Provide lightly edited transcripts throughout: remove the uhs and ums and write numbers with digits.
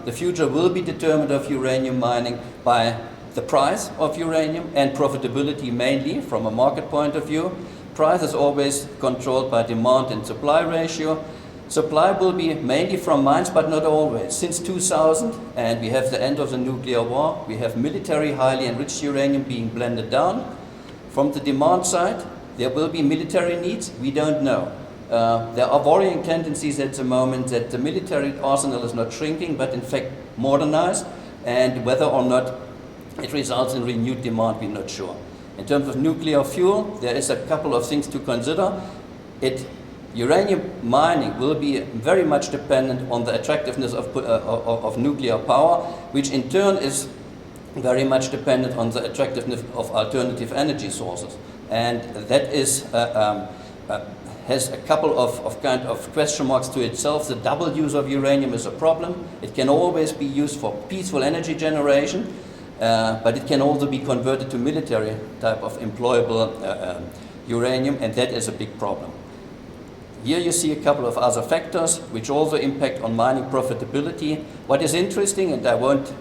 The future will be determined of uranium mining by the price of uranium and profitability, mainly from a market point of view. Price is always controlled by demand and supply ratio. Supply will be mainly from mines, but not always. Since 2000, and we have the end of the nuclear war, we have military highly enriched uranium being blended down. From the demand side, there will be military needs, we don't know. There are worrying tendencies at the moment that the military arsenal is not shrinking, but in fact modernized, and whether or not it results in renewed demand, we're not sure. In terms of nuclear fuel, there is a couple of things to consider. Uranium mining will be very much dependent on the attractiveness of nuclear power, which in turn is very much dependent on the attractiveness of alternative energy sources. And that is, has a couple of kind of question marks to itself. The double use of uranium is a problem. It can always be used for peaceful energy generation, but it can also be converted to military type of employable uranium, and that is a big problem. Here you see a couple of other factors which also impact on mining profitability. What is interesting, and I won't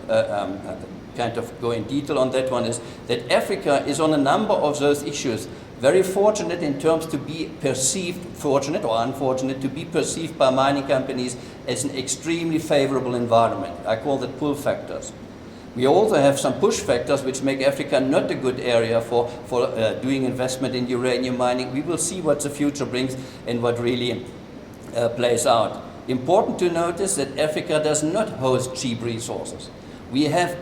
kind of go in detail on that one, is that Africa is on a number of those issues very fortunate in terms to be perceived, fortunate or unfortunate, to be perceived by mining companies as an extremely favorable environment. I call that pull factors. We also have some push factors which make Africa not a good area for doing investment in uranium mining. We will see what the future brings and what really plays out. Important to notice that Africa does not host cheap resources. We have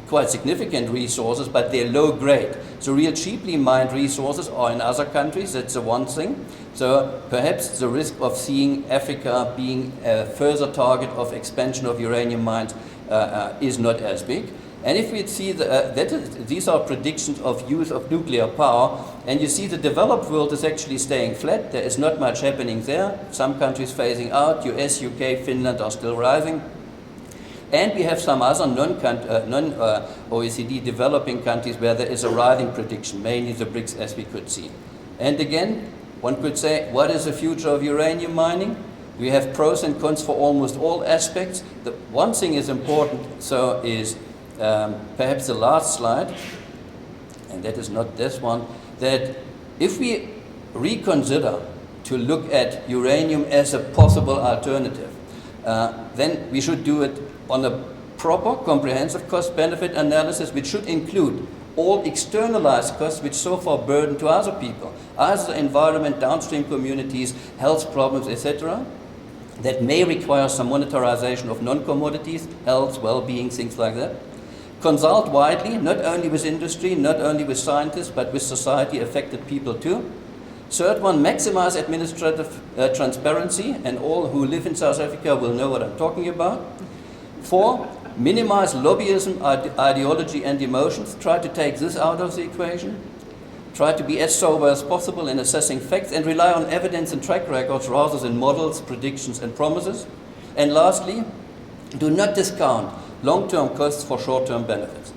quite significant resources, but they're low grade. So real cheaply mined resources are in other countries, that's the one thing. So perhaps the risk of seeing Africa being a further target of expansion of uranium mines is not as big. And if we see these are predictions of use of nuclear power, and you see the developed world is actually staying flat. There is not much happening there. Some countries phasing out, US, UK, Finland are still rising. And we have some other non-OECD developing countries where there is a rising prediction, mainly the BRICS, as we could see. And again, one could say, what is the future of uranium mining? We have pros and cons for almost all aspects. The one thing is important, so is perhaps the last slide, and that is not this one, that if we reconsider to look at uranium as a possible alternative, then we should do it on a proper, comprehensive cost-benefit analysis, which should include all externalized costs which so far burden to other people, either the environment, downstream communities, health problems, etc., that may require some monetarization of non-commodities, health, well-being, things like that. Consult widely, not only with industry, not only with scientists, but with society affected people too. Third one, maximize administrative transparency, and all who live in South Africa will know what I'm talking about. 4, minimize lobbyism, ideology and emotions. Try to take this out of the equation. Try to be as sober as possible in assessing facts and rely on evidence and track records rather than models, predictions and promises. And lastly, do not discount long-term costs for short-term benefits.